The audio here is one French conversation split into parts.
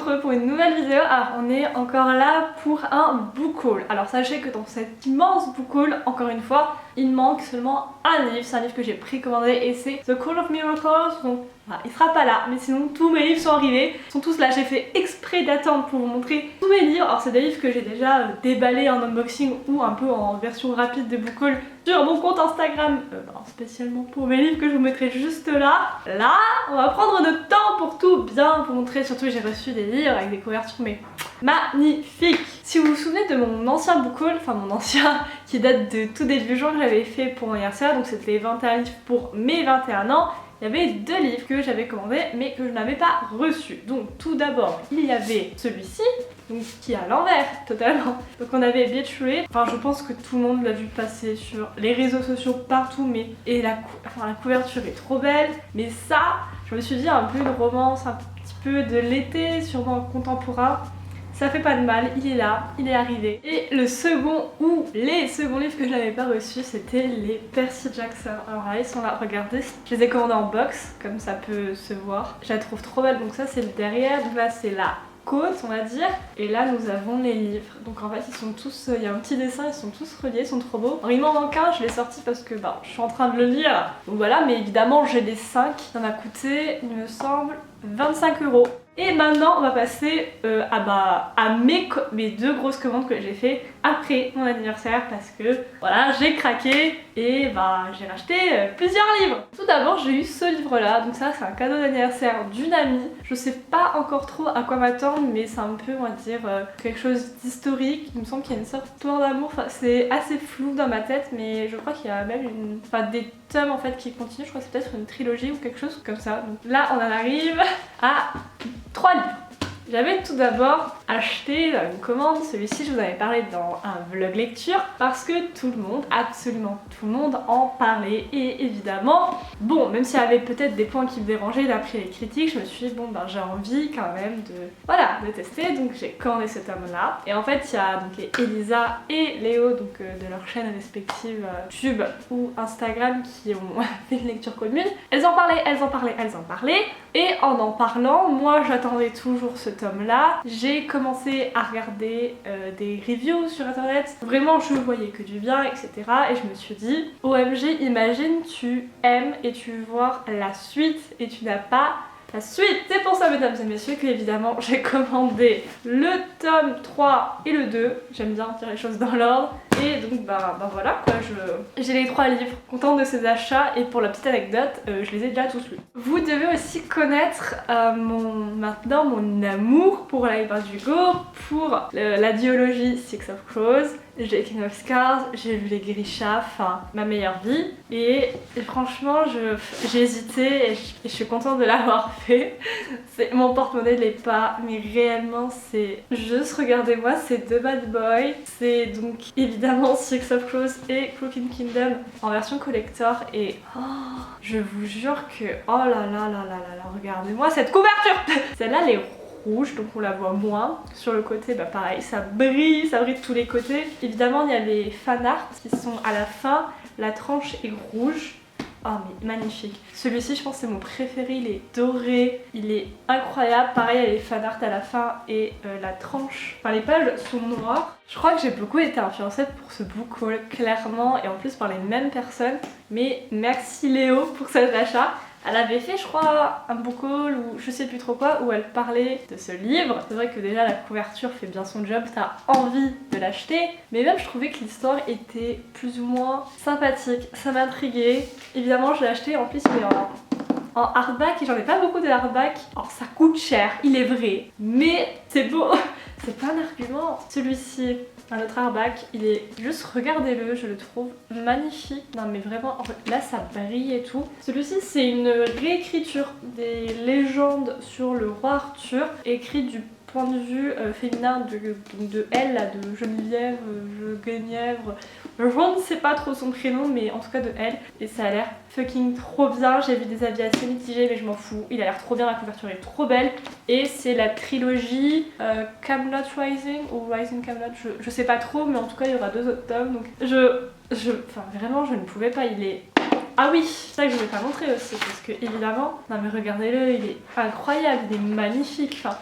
retrouve pour une nouvelle vidéo. Alors on est encore là pour un book haul. Alors sachez que dans cet immense book haul, encore une fois, il manque seulement un livre. C'est un livre que j'ai précommandé et c'est The Call of Miracles. Donc voilà, il sera pas là, mais sinon tous mes livres sont arrivés, ils sont tous là. J'ai fait exprès d'attendre pour vous montrer tous mes livres. Alors c'est des livres que j'ai déjà déballés en unboxing ou un peu en version rapide de book haul sur mon compte Instagram, spécialement pour mes livres que je vous mettrai juste là. Là, on va prendre notre temps pour tout bien vous montrer. Surtout j'ai reçu des livres avec des couvertures mais magnifiques. Si vous vous souvenez de mon ancien book haul, enfin mon ancien qui date de tout début juin que j'avais fait pour mon anniversaire, donc c'était les 21 livres pour mes 21 ans. Il y avait deux livres que j'avais commandés mais que je n'avais pas reçus. Donc tout d'abord il y avait celui-ci, donc qui est à l'envers totalement. Donc on avait Beach Read. Enfin je pense que tout le monde l'a vu passer sur les réseaux sociaux partout, mais et la couverture est trop belle. Mais ça, je me suis dit un peu une romance, un petit peu de l'été, sûrement contemporain. Ça fait pas de mal, il est là, il est arrivé. Et le second ou les seconds livres que je n'avais pas reçus, c'était les Percy Jackson. Alors là ils sont là, regardez, je les ai commandés en box, comme ça peut se voir. Je la trouve trop belle, donc ça c'est le derrière, donc là c'est la côte on va dire, et là nous avons les livres. Donc en fait ils sont tous, il y a un petit dessin, ils sont tous reliés, ils sont trop beaux. Alors il m'en manque un, je l'ai sorti parce que je suis en train de le lire, donc voilà, mais évidemment j'ai les 5, ça m'a coûté il me semble 25 €. Et maintenant on va passer à mes deux grosses commandes que j'ai fait après mon anniversaire, parce que voilà j'ai craqué et j'ai racheté plusieurs livres. Tout d'abord j'ai eu ce livre là, donc ça c'est un cadeau d'anniversaire d'une amie. Je sais pas encore trop à quoi m'attendre, mais c'est un peu on va dire quelque chose d'historique. Il me semble qu'il y a une sorte d'histoire d'amour, enfin, c'est assez flou dans ma tête, mais je crois qu'il y a même des tomes en fait qui continuent, je crois que c'est peut-être une trilogie ou quelque chose comme ça. Donc là on en arrive à 3 livres. J'avais tout d'abord acheté une commande, celui-ci je vous avais parlé dans un vlog lecture parce que tout le monde, absolument tout le monde en parlait, et évidemment, bon, même s'il y avait peut-être des points qui me dérangeaient d'après les critiques, je me suis dit j'ai envie quand même de tester, donc j'ai commandé ce tome là. Et en fait il y a donc les Elisa et Léo, donc de leurs chaînes respectives YouTube ou Instagram, qui ont fait une lecture commune. Elles en parlaient, et en parlant, moi j'attendais toujours ce tome là. J'ai commencé à regarder des reviews sur internet, vraiment je voyais que du bien, etc. Et je me suis dit, OMG, imagine tu aimes et tu veux voir la suite et tu n'as pas la suite. C'est pour ça mesdames et messieurs que évidemment j'ai commandé le tome 3 et le 2, j'aime bien dire les choses dans l'ordre. Et donc voilà quoi, j'ai les 3 livres, contente de ces achats. Et pour la petite anecdote, je les ai déjà tous lus. Vous devez aussi connaître maintenant mon amour pour la du Hugo, pour la duologie Six of Crows. J'ai King of Scars, j'ai lu les Grisha, enfin ma meilleure vie. Et franchement j'ai hésité et je suis contente de l'avoir fait. Mon porte-monnaie ne l'est pas, mais réellement c'est juste, regardez-moi ces deux bad boys. C'est donc évidemment Six of Crows et Cooking Kingdom en version collector, et je vous jure que oh là là là là là, regardez-moi cette couverture. Celle-là elle est rouge, donc on la voit moins. Sur le côté pareil, ça brille de tous les côtés. Évidemment il y a les fan art qui sont à la fin, la tranche est rouge. Oh mais magnifique. Celui-ci je pense c'est mon préféré, il est doré, il est incroyable. Pareil il y a les fan art à la fin et la tranche, enfin les pages sont noires. Je crois que j'ai beaucoup été influencée pour ce book haul clairement, et en plus par les mêmes personnes. Mais merci Léo pour cet achat. Elle avait fait je crois un book haul ou je sais plus trop quoi où elle parlait de ce livre. C'est vrai que déjà la couverture fait bien son job, t'as envie de l'acheter, mais même je trouvais que l'histoire était plus ou moins sympathique, ça m'intriguait. Évidemment je l'ai acheté, en plus il est en hardback et j'en ai pas beaucoup de hardback. Alors ça coûte cher, il est vrai, mais c'est beau. C'est pas un argument. Celui-ci, un autre hardback, il est juste, regardez-le, je le trouve magnifique. Non mais vraiment, là ça brille et tout. Celui-ci c'est une réécriture des légendes sur le roi Arthur, écrit du point de vue féminin de elle, là, de Geneviève, Guenièvre, je ne sais pas trop son prénom, mais en tout cas de elle. Et ça a l'air fucking trop bien. J'ai vu des avis assez mitigés, mais je m'en fous. Il a l'air trop bien, la couverture est trop belle. Et c'est la trilogie Camelot Rising ou Rising Camelot, je sais pas trop, mais en tout cas il y aura 2 autres tomes. Donc enfin vraiment je ne pouvais pas, il est... Ah oui, c'est ça que je vais pas montrer aussi, parce que évidemment, non mais regardez-le, il est incroyable, il est magnifique. Enfin,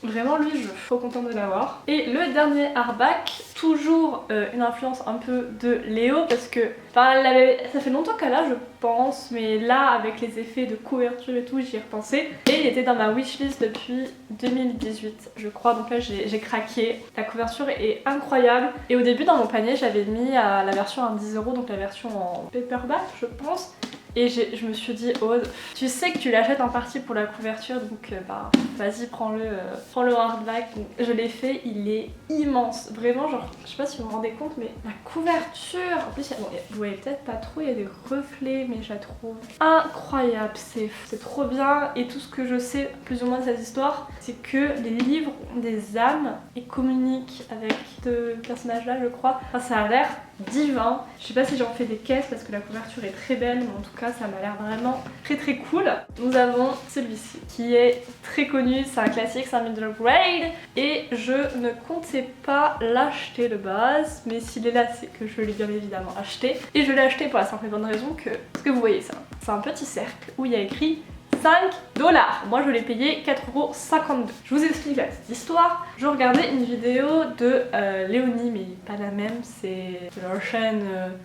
Vraiment lui je suis trop contente de l'avoir. Et le dernier hardback, toujours une influence un peu de Léo parce que ça fait longtemps qu'elle a je pense, mais là avec les effets de couverture et tout j'y ai repensé. Et il était dans ma wishlist depuis 2018 je crois, donc là j'ai craqué. La couverture est incroyable et au début dans mon panier j'avais mis la version à 10 €, donc la version en paperback je pense. Et je me suis dit, oh, tu sais que tu l'achètes en partie pour la couverture, donc bah vas-y prends le hardback. Donc, je l'ai fait, il est immense, vraiment genre, je sais pas si vous vous rendez compte, mais la couverture, en plus bon, vous voyez peut-être pas trop, il y a des reflets, mais je la trouve incroyable, c'est trop bien. Et tout ce que je sais plus ou moins de cette histoire, c'est que les livres ont des âmes et communiquent avec ce personnage là je crois. Enfin, ça a l'air divin. Je sais pas si j'en fais des caisses parce que la couverture est très belle, mais en tout cas ça m'a l'air vraiment très cool. Nous avons celui-ci qui est très connu, c'est un classique, c'est un middle grade et je ne comptais pas l'acheter de base, mais s'il est là c'est que je l'ai bien évidemment acheté. Et je l'ai acheté pour la simple et bonne raison que, parce que vous voyez ça, c'est un petit cercle où il y a écrit 5 $. Moi je l'ai payé 4,52 €. Je vous explique la petite histoire. Je regardais une vidéo de Léonie, mais pas la même, c'est de leur chaîne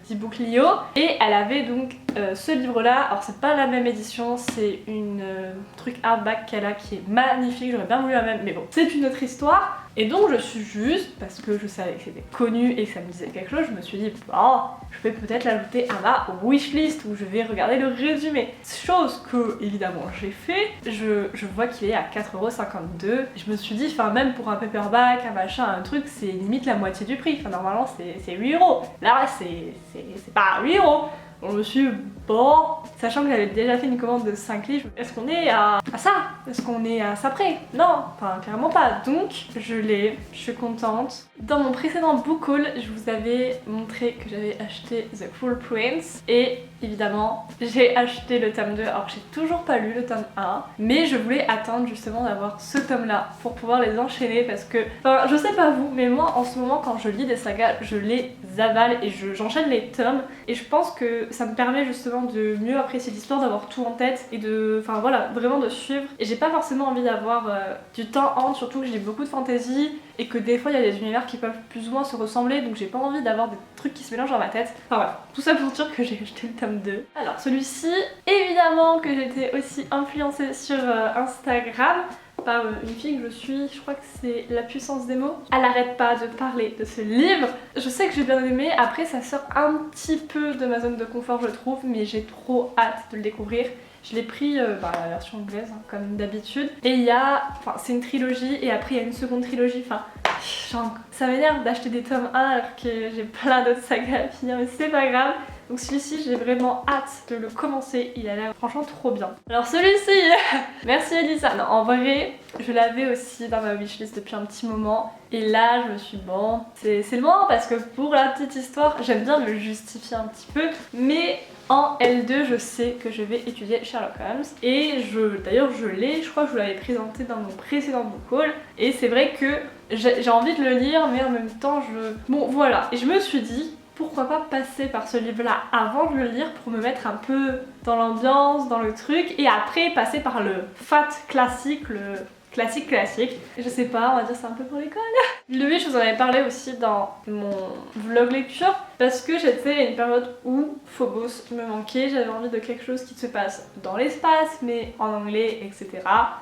d'ebook Lio. Et elle avait donc ce livre là. Alors c'est pas la même édition, c'est une truc hardback qu'elle a qui est magnifique. J'aurais bien voulu la même, mais bon, c'est une autre histoire. Et donc je suis juste, parce que je savais que c'était connu et que ça me disait quelque chose, je me suis dit, oh, je vais peut-être l'ajouter à ma wishlist où je vais regarder le résumé. Chose que, évidemment, j'ai fait. Je vois qu'il est à 4,52 €. Je me suis dit, enfin même pour un paperback, un machin, un truc, c'est limite la moitié du prix. Enfin normalement c'est 8 €. Là c'est pas 8 €. Je me suis dit, bon, sachant que j'avais déjà fait une commande de 5 livres, est-ce qu'on est à ça? Est-ce qu'on est à ça près? Non, enfin clairement pas. Donc je l'ai, je suis contente. Dans mon précédent book haul, je vous avais montré que j'avais acheté The Cruel Prince et évidemment j'ai acheté le tome 2. Alors j'ai toujours pas lu le tome 1, mais je voulais attendre justement d'avoir ce tome là pour pouvoir les enchaîner parce que, enfin je sais pas vous, mais moi en ce moment quand je lis des sagas, je les avale et j'enchaîne les tomes et je pense que ça me permet justement de mieux apprécier l'histoire, d'avoir tout en tête et de, enfin voilà, vraiment de suivre. Et j'ai pas forcément envie d'avoir du temps entre, surtout que j'ai beaucoup de fantasy et que des fois il y a des univers qui peuvent plus ou moins se ressembler, donc j'ai pas envie d'avoir des trucs qui se mélangent dans ma tête. Enfin voilà, tout ça pour dire que j'ai acheté le tome 2. Alors celui-ci, évidemment que j'étais aussi influencée sur Instagram par une fille que je suis, je crois que c'est La Puissance des mots. Elle arrête pas de parler de ce livre. Je sais que j'ai bien aimé, après ça sort un petit peu de ma zone de confort je trouve, mais j'ai trop hâte de le découvrir. Je l'ai pris la version anglaise hein, comme d'habitude. Et il y a, enfin c'est une trilogie et après il y a une seconde trilogie, enfin ça m'énerve d'acheter des tomes 1 alors que j'ai plein d'autres sagas à finir, mais c'est pas grave. Donc celui-ci j'ai vraiment hâte de le commencer, il a l'air franchement trop bien. Alors celui-ci, merci Elisa. Non en vrai je l'avais aussi dans ma wishlist depuis un petit moment. Et là je me suis dit, bon c'est le moment parce que pour la petite histoire j'aime bien me justifier un petit peu. Mais en L2 je sais que je vais étudier Sherlock Holmes. Et d'ailleurs je l'ai, je crois que je vous l'avais présenté dans mon précédent book haul. Et c'est vrai que j'ai envie de le lire mais en même temps bon voilà. Et je me suis dit, pourquoi pas passer par ce livre-là avant de le lire pour me mettre un peu dans l'ambiance, dans le truc, et après passer par le fat classique, le classique. Je sais pas, on va dire c'est un peu pour l'école. Lui, je vous en avais parlé aussi dans mon vlog lecture parce que j'étais à une période où Phobos me manquait, j'avais envie de quelque chose qui se passe dans l'espace mais en anglais, etc.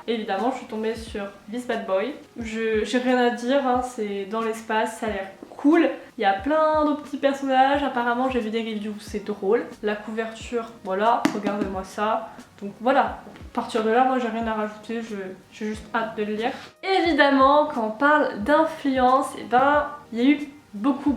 Évidemment, je suis tombée sur This Bad Boy. J'ai rien à dire, hein, c'est dans l'espace, ça a l'air cool. Il y a plein de petits personnages, apparemment j'ai vu des reviews, c'est drôle. La couverture, voilà, regardez-moi ça. Donc voilà, à partir de là, moi j'ai rien à rajouter, j'ai juste hâte de le lire. Évidemment, quand on parle d'influence, et ben, il y a eu beaucoup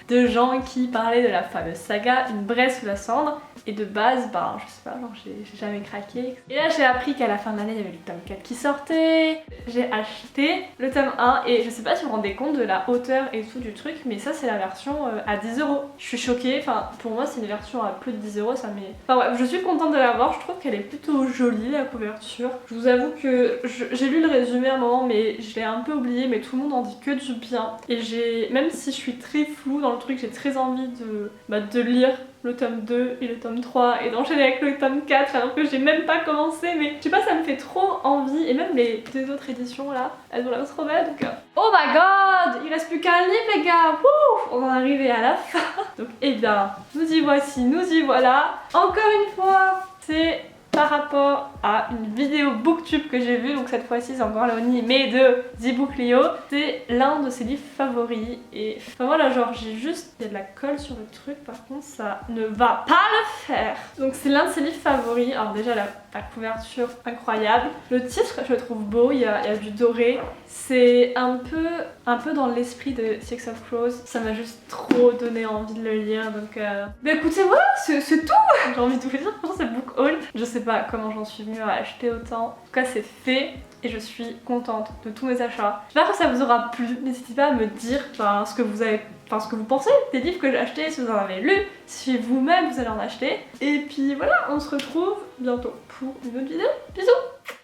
de gens qui parlaient de la fameuse saga Une braise sous la cendre. Et de base, ben je sais pas, genre j'ai jamais craqué. Et là j'ai appris qu'à la fin de l'année il y avait le tome 4 qui sortait. J'ai acheté le tome 1 et je sais pas si vous vous rendez compte de la hauteur et tout du truc, mais ça c'est la version à 10 €. Je suis choquée, enfin pour moi c'est une version à plus de 10 €, ça m'est... Enfin ouais, je suis contente de l'avoir, je trouve qu'elle est plutôt jolie la couverture. Je vous avoue que j'ai lu le résumé à un moment mais je l'ai un peu oublié, mais tout le monde en dit que du bien. Et même si je suis très floue dans le truc, j'ai très envie de le lire le tome 2 et le tome 3 et d'enchaîner avec le tome 4 alors que j'ai même pas commencé, mais je sais pas, ça me fait trop envie. Et même les 2 autres éditions là, elles ont l'air trop belles, donc oh my god, il reste plus qu'un livre les gars. Wouh, on en est arrivé à la fin. Donc eh bien, nous y voici, nous y voilà. Encore une fois, c'est par rapport à une vidéo booktube que j'ai vue, donc cette fois-ci c'est encore Léonie mais de The Book Leo. C'est l'un de ses livres favoris et enfin voilà, genre j'ai juste, il y a de la colle sur le truc, par contre ça ne va pas le faire. Donc c'est l'un de ses livres favoris. Alors déjà la couverture incroyable, le titre je le trouve beau, il y a du doré, c'est un peu dans l'esprit de Six of Crows, ça m'a juste trop donné envie de le lire, donc bah écoutez voilà, c'est tout. J'ai envie de vous dire, c'est book haul, je sais pas comment j'en suis venue à acheter autant, en tout cas c'est fait et je suis contente de tous mes achats. J'espère que ça vous aura plu, n'hésitez pas à me dire ce que vous pensez des livres que j'ai achetés, si vous en avez lu, si vous-même vous allez en acheter. Et puis voilà, on se retrouve bientôt pour une autre vidéo. Bisous!